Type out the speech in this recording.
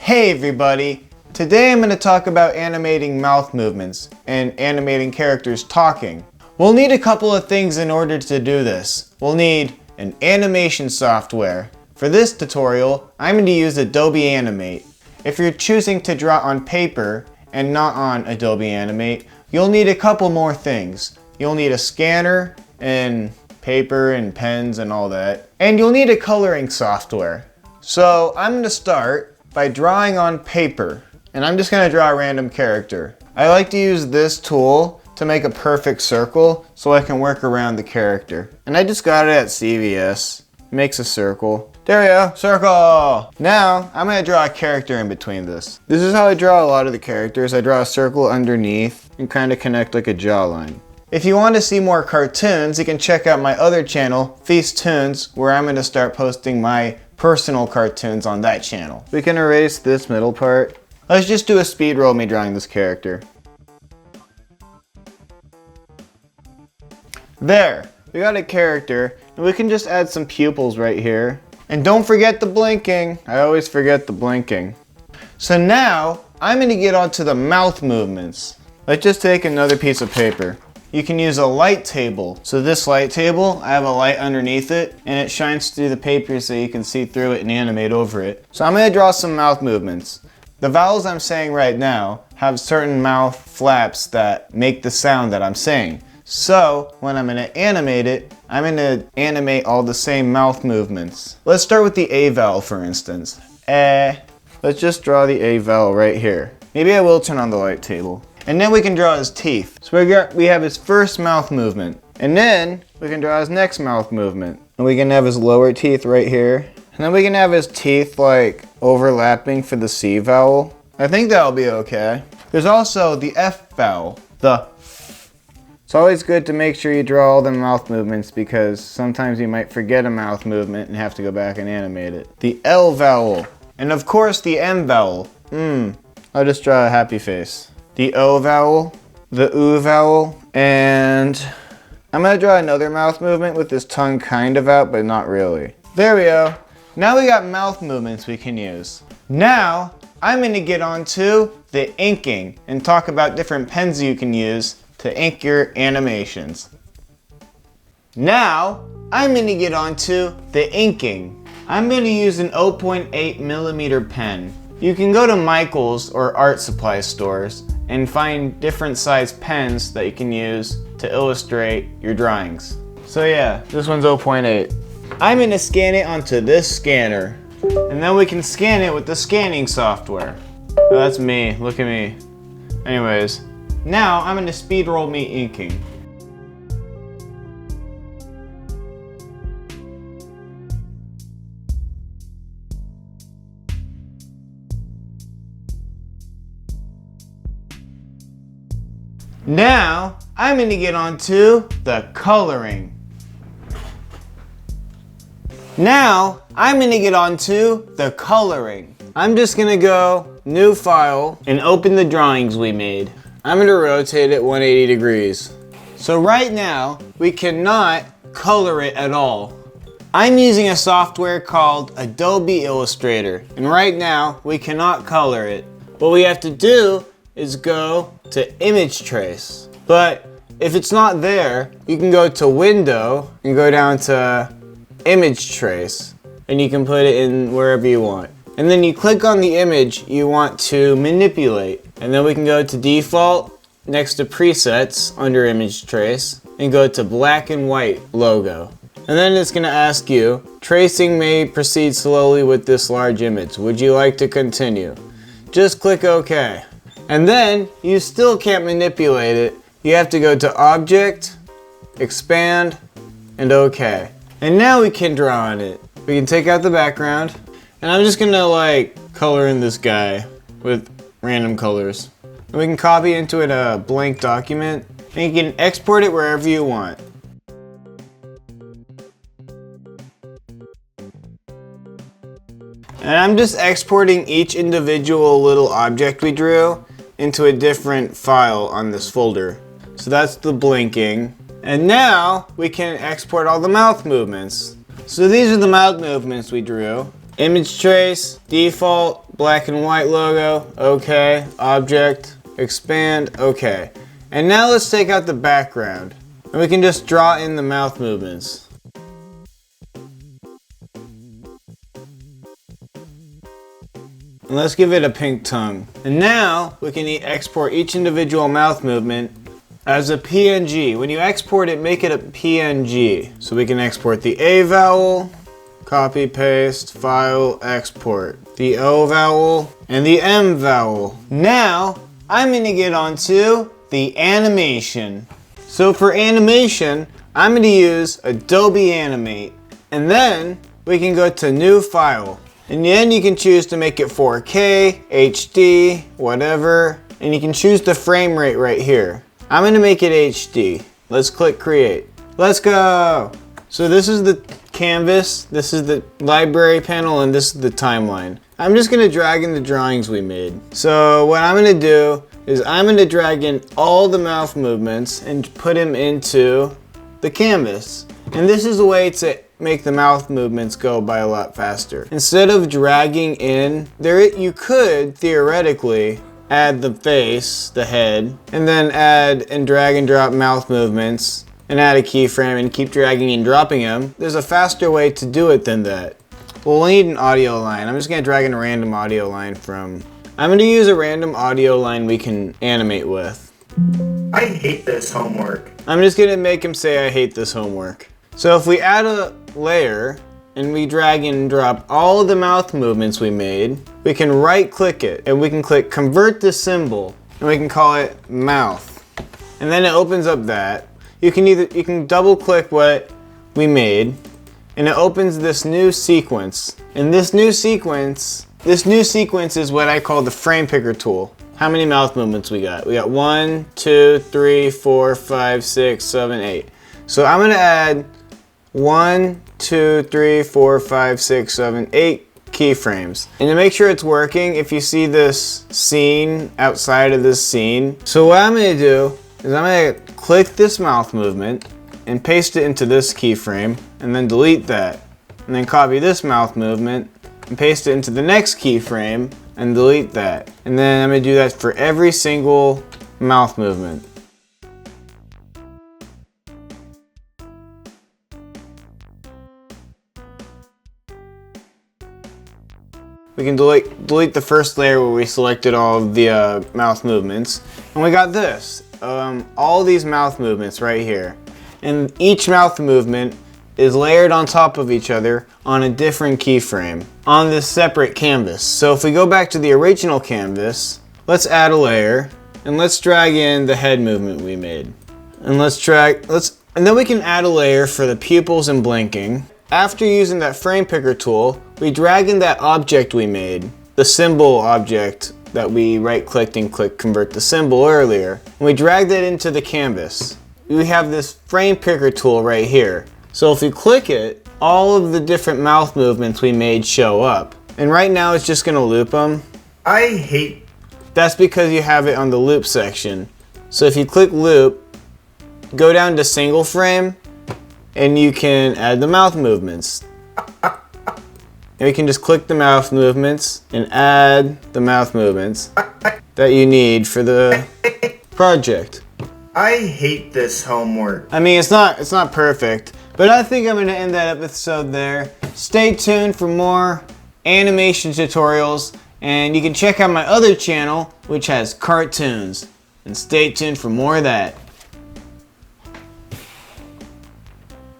Hey everybody! Today I'm going to talk about animating mouth movements and animating characters talking. We'll need a couple of things in order to do this. We'll need an animation software. For this tutorial, I'm going to use Adobe Animate. If you're choosing to draw on paper and not on Adobe Animate, you'll need a couple more things. You'll need a scanner and paper and pens and all that. And you'll need a coloring software. So I'm going to start by drawing on paper. And I'm just going to draw a random character. I like to use this tool to make a perfect circle so I can work around the character. And I just got it at CVS. It makes a circle. There we go, circle! Now, I'm going to draw a character in between this. This is how I draw a lot of the characters. I draw a circle underneath and kind of connect like a jawline. If you want to see more cartoons, you can check out my other channel, Feastoons, where I'm going to start posting my personal cartoons on that channel. We can erase this middle part. Let's just do a speed roll of me drawing this character. There, we got a character, and we can just add some pupils right here. And don't forget the blinking. I always forget the blinking. So now, I'm going to get onto the mouth movements. Let's just take another piece of paper. You can use a light table. So this light table, I have a light underneath it, and it shines through the paper so you can see through it and animate over it. So I'm going to draw some mouth movements. The vowels I'm saying right now have certain mouth flaps that make the sound that I'm saying. So when I'm going to animate it, I'm going to animate all the same mouth movements. Let's start with the A vowel, for instance. Let's just draw the A vowel right here. Maybe I will turn on the light table. And then we can draw his teeth. So we have his first mouth movement. And then we can draw his next mouth movement. And we can have his lower teeth right here. And then we can have his teeth like overlapping for the C vowel. I think that'll be okay. There's also the F vowel, the F. It's always good to make sure you draw all the mouth movements because sometimes you might forget a mouth movement and have to go back and animate it. The L vowel. And of course the M vowel. I'll just draw a happy face. The O vowel, the U vowel, and I'm going to draw another mouth movement with his tongue kind of out, but not really. There we go. Now we got mouth movements we can use. Now, I'm going to get on to the inking and talk about different pens you can use to ink your animations. Now, I'm going to get on to the inking. I'm going to use an 0.8 millimeter pen. You can go to Michael's or art supply stores and find different size pens that you can use to illustrate your drawings. So yeah, this one's 0.8. I'm going to scan it onto this scanner, and then we can scan it with the scanning software. Oh, that's me, look at me. Anyways, now I'm going to speed roll me inking. Now, I'm going to get onto the coloring. Now, I'm going to get onto the coloring. I'm just going to go new file and open the drawings we made. I'm going to rotate it 180 degrees. So right now, we cannot color it at all. I'm using a software called Adobe Illustrator, and right now, we cannot color it. What we have to do is go to image trace. But if it's not there, you can go to window and go down to image trace, and you can put it in wherever you want. And then you click on the image you want to manipulate. And then we can go to default next to presets under image trace and go to black and white logo. And then it's gonna ask you, tracing may proceed slowly with this large image. Would you like to continue? Just click OK. And then, you still can't manipulate it. You have to go to Object, Expand, and OK. And now we can draw on it. We can take out the background, and I'm just gonna like color in this guy with random colors. And we can copy into it a blank document, and you can export it wherever you want. And I'm just exporting each individual little object we drew into a different file on this folder. So that's the blinking. And now we can export all the mouth movements. So these are the mouth movements we drew. Image trace, default, black and white logo, okay. Object, expand, okay. And now let's take out the background. And we can just draw in the mouth movements. And let's give it a pink tongue. And now we can export each individual mouth movement as a PNG. When you export it, make it a PNG. So we can export the A vowel, copy, paste, file, export. The O vowel and the M vowel. Now, I'm gonna get onto the animation. So for animation, I'm gonna use Adobe Animate. And then we can go to New File. And then you can choose to make it 4K, HD, whatever. And you can choose the frame rate right here. I'm gonna make it HD. Let's click create. Let's go. So this is the canvas, this is the library panel, and this is the timeline. I'm just gonna drag in the drawings we made. So what I'm gonna do is I'm gonna drag in all the mouth movements and put them into the canvas. And this is a way to make the mouth movements go by a lot faster. Instead of dragging in, you could theoretically add the face, the head, and then add and drag and drop mouth movements and add a keyframe and keep dragging and dropping them. There's a faster way to do it than that. Well, we'll need an audio line. I'm just gonna drag in a random audio line I'm gonna use a random audio line we can animate with. I hate this homework. I'm just gonna make him say I hate this homework. So if we add a layer and we drag and drop all of the mouth movements we made, we can right click it and we can click convert to symbol and we can call it mouth. And then it opens up that. You can double click what we made and it opens this new sequence. And this new sequence is what I call the frame picker tool. How many mouth movements we got? We got 1, 2, 3, 4, 5, 6, 7, 8. So I'm gonna add 1, 2, 3, 4, 5, 6, 7, 8 keyframes. And to make sure it's working, if you see this scene outside of this scene, so what I'm gonna do is I'm gonna click this mouth movement and paste it into this keyframe and then delete that. And then copy this mouth movement and paste it into the next keyframe and delete that. And then I'm gonna do that for every single mouth movement. We can delete the first layer where we selected all of the mouth movements. And we got this, all these mouth movements right here. And each mouth movement is layered on top of each other on a different keyframe on this separate canvas. So if we go back to the original canvas, let's add a layer and let's drag in the head movement we made. And and then we can add a layer for the pupils and blinking. After using that frame picker tool, we drag in that object we made, the symbol object that we right clicked and clicked convert to symbol earlier. And we drag that into the canvas. We have this frame picker tool right here. So if we click it, all of the different mouth movements we made show up. And right now it's just gonna loop them. I hate. That's because you have it on the loop section. So if you click loop, go down to single frame, and you can add the mouth movements. And we can just click the mouth movements and add the mouth movements that you need for the project. I hate this homework. I mean, it's not perfect, but I think I'm gonna end that episode there. Stay tuned for more animation tutorials, and you can check out my other channel, which has cartoons. And stay tuned for more of that.